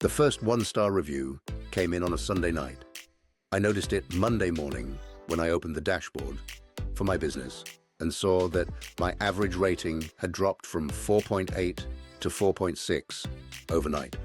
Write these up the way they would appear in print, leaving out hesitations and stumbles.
The first one-star review came in on a Sunday night. I noticed it Monday morning when I opened the dashboard for my business and saw that my average rating had dropped from 4.8 to 4.6 overnight.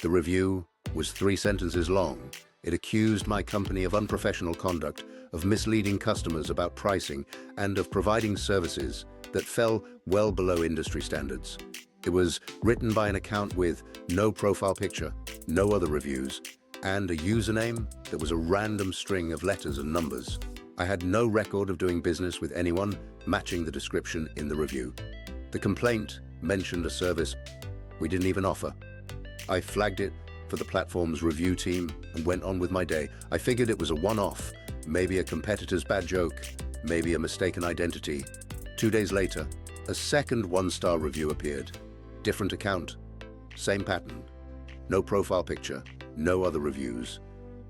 The review was 3 sentences long. It accused my company of unprofessional conduct, of misleading customers about pricing, and of providing services that fell well below industry standards. It was written by an account with no profile picture, no other reviews, and a username that was a random string of letters and numbers. I had no record of doing business with anyone matching the description in the review. The complaint mentioned a service we didn't even offer. I flagged it for the platform's review team and went on with my day. I figured it was a one-off, maybe a competitor's bad joke, maybe a mistaken identity. 2 days later, a second one-star review appeared. Different account, same pattern. No profile picture, no other reviews,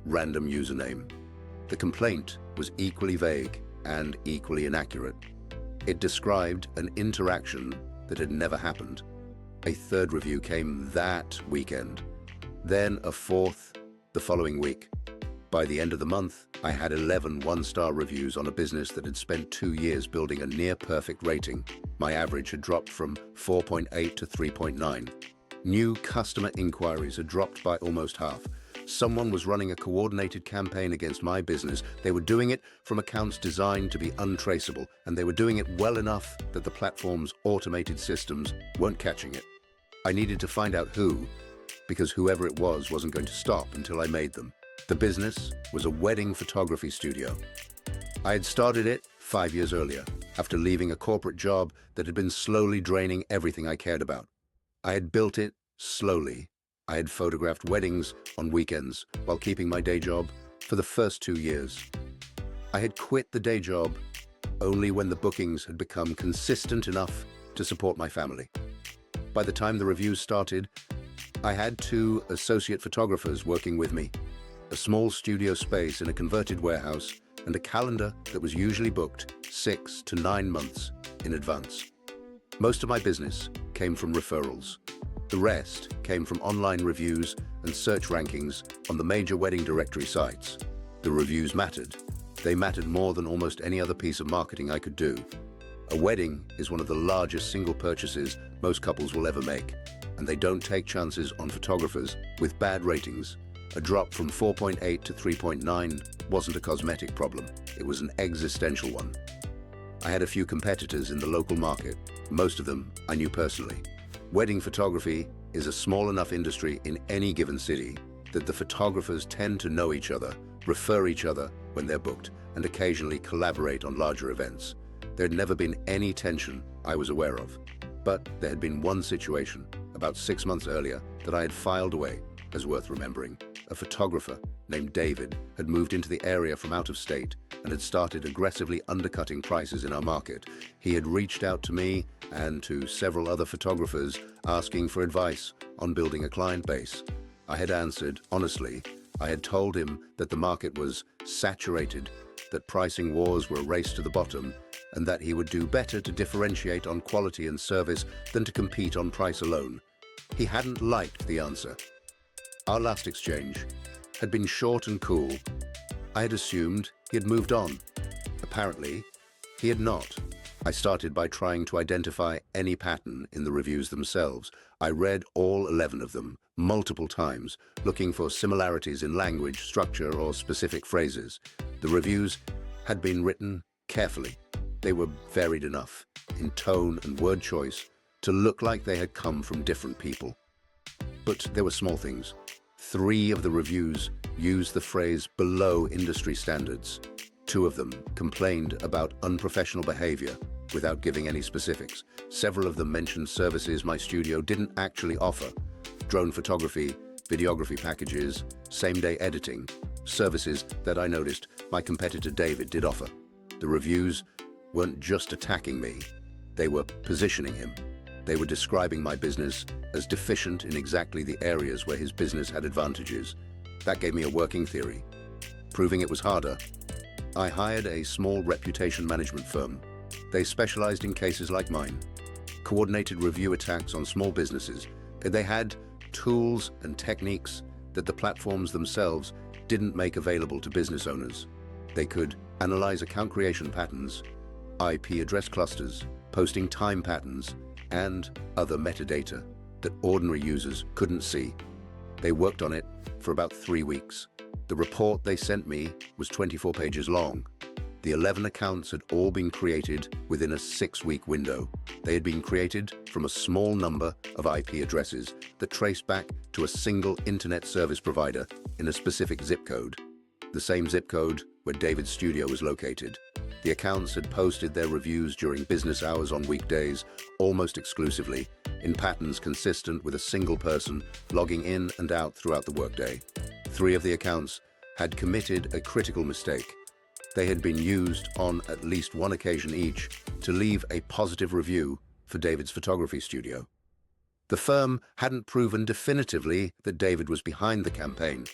random username. The complaint was equally vague and equally inaccurate. It described an interaction that had never happened. A third review came that weekend, then a fourth the following week. By the end of the month, I had 11 one-star reviews on a business that had spent 2 years building a near-perfect rating. My average had dropped from 4.8 to 3.9. New customer inquiries had dropped by almost half. Someone was running a coordinated campaign against my business. They were doing it from accounts designed to be untraceable, and they were doing it well enough that the platform's automated systems weren't catching it. I needed to find out who, because whoever it was wasn't going to stop until I made them. The business was a wedding photography studio. I had started it 5 years earlier, after leaving a corporate job that had been slowly draining everything I cared about. I had built it slowly. I had photographed weddings on weekends while keeping my day job for the first 2 years. I had quit the day job only when the bookings had become consistent enough to support my family. By the time the reviews started, I had 2 associate photographers working with me, a small studio space in a converted warehouse, and a calendar that was usually booked 6 to 9 months in advance. Most of my business came from referrals. The rest came from online reviews and search rankings on the major wedding directory sites. The reviews mattered. They mattered more than almost any other piece of marketing I could do. A wedding is one of the largest single purchases most couples will ever make, and they don't take chances on photographers with bad ratings. A drop from 4.8 to 3.9 wasn't a cosmetic problem. It was an existential one. I had a few competitors in the local market. Most of them I knew personally. Wedding photography is a small enough industry in any given city that the photographers tend to know each other, refer each other when they're booked, and occasionally collaborate on larger events. There had never been any tension I was aware of. But there had been one situation, about 6 months earlier, that I had filed away as worth remembering. A photographer named David had moved into the area from out of state and had started aggressively undercutting prices in our market. He had reached out to me and to several other photographers asking for advice on building a client base. I had answered honestly. I had told him that the market was saturated, that pricing wars were a race to the bottom, and that he would do better to differentiate on quality and service than to compete on price alone. He hadn't liked the answer. Our last exchange had been short and cool. I had assumed he had moved on. Apparently, he had not. I started by trying to identify any pattern in the reviews themselves. I read all 11 of them multiple times, looking for similarities in language, structure, or specific phrases. The reviews had been written carefully. They were varied enough in tone and word choice to look like they had come from different people. But there were small things. 3 of the reviews used the phrase below industry standards. 2 of them complained about unprofessional behavior without giving any specifics. Several of them mentioned services my studio didn't actually offer. Drone photography, videography packages, same-day editing, services that I noticed my competitor David did offer. The reviews weren't just attacking me, they were positioning him. They were describing my business as deficient in exactly the areas where his business had advantages. That gave me a working theory. Proving it was harder, I hired a small reputation management firm. They specialized in cases like mine, coordinated review attacks on small businesses. They had tools and techniques that the platforms themselves didn't make available to business owners. They could analyze account creation patterns, IP address clusters, posting time patterns, and other metadata that ordinary users couldn't see. They worked on it for about 3 weeks. The report they sent me was 24 pages long. The 11 accounts had all been created within a 6-week window. They had been created from a small number of IP addresses that traced back to a single internet service provider in a specific zip code, the same zip code where David's studio was located. The accounts had posted their reviews during business hours on weekdays, almost exclusively, in patterns consistent with a single person logging in and out throughout the workday. 3 of the accounts had committed a critical mistake. They had been used on at least one occasion each to leave a positive review for David's photography studio. The firm hadn't proven definitively that David was behind the campaign,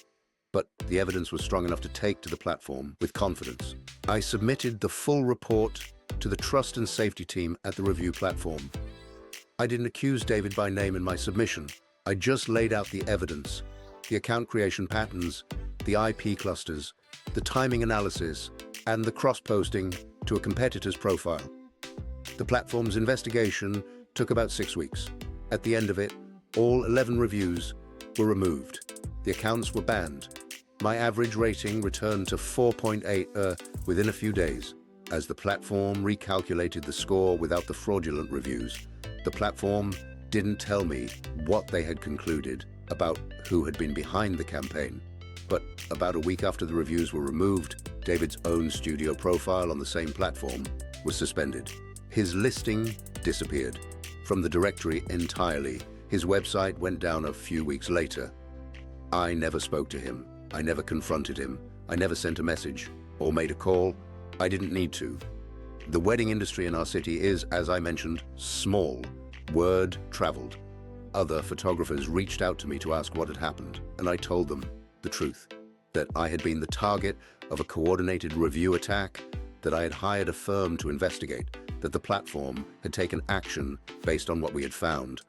but the evidence was strong enough to take to the platform with confidence. I submitted the full report to the trust and safety team at the review platform. I didn't accuse David by name in my submission. I just laid out the evidence, the account creation patterns, the IP clusters, the timing analysis, and the cross-posting to a competitor's profile. The platform's investigation took about 6 weeks. At the end of it, all 11 reviews were removed. The accounts were banned. My average rating returned to 4.8 within a few days. As the platform recalculated the score without the fraudulent reviews, the platform didn't tell me what they had concluded about who had been behind the campaign. But about a week after the reviews were removed, David's own studio profile on the same platform was suspended. His listing disappeared from the directory entirely. His website went down a few weeks later. I never spoke to him. I never confronted him. I never sent a message or made a call. I didn't need to. The wedding industry in our city is, as I mentioned, small. Word traveled. Other photographers reached out to me to ask what had happened, and I told them the truth, that I had been the target of a coordinated review attack, that I had hired a firm to investigate, that the platform had taken action based on what we had found.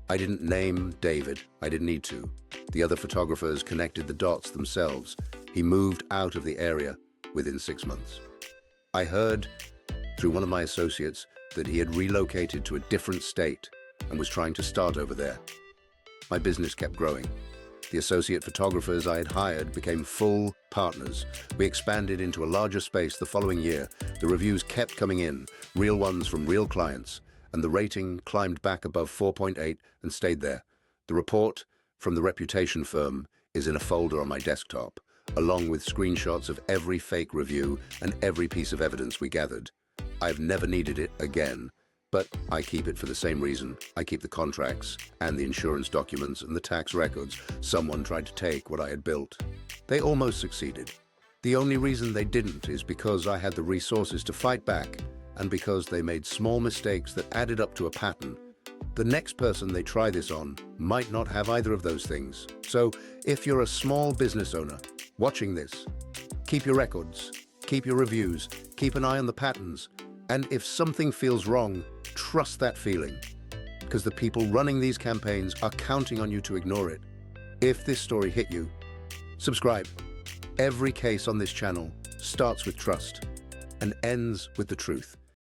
I didn't name David. I didn't need to. The other photographers connected the dots themselves. He moved out of the area within 6 months. I heard through one of my associates that he had relocated to a different state and was trying to start over there. My business kept growing. The associate photographers I had hired became full partners. We expanded into a larger space the following year. The reviews kept coming in, real ones from real clients, and the rating climbed back above 4.8 and stayed there. The report from the reputation firm is in a folder on my desktop, along with screenshots of every fake review and every piece of evidence we gathered. I've never needed it again, but I keep it for the same reason. I keep the contracts and the insurance documents and the tax records. Someone tried to take what I had built. They almost succeeded. The only reason they didn't is because I had the resources to fight back and because they made small mistakes that added up to a pattern. The next person they try this on might not have either of those things. So if you're a small business owner watching this, keep your records, keep your reviews, keep an eye on the patterns, and if something feels wrong, trust that feeling, because the people running these campaigns are counting on you to ignore it. If this story hit you, subscribe. Every case on this channel starts with trust and ends with the truth.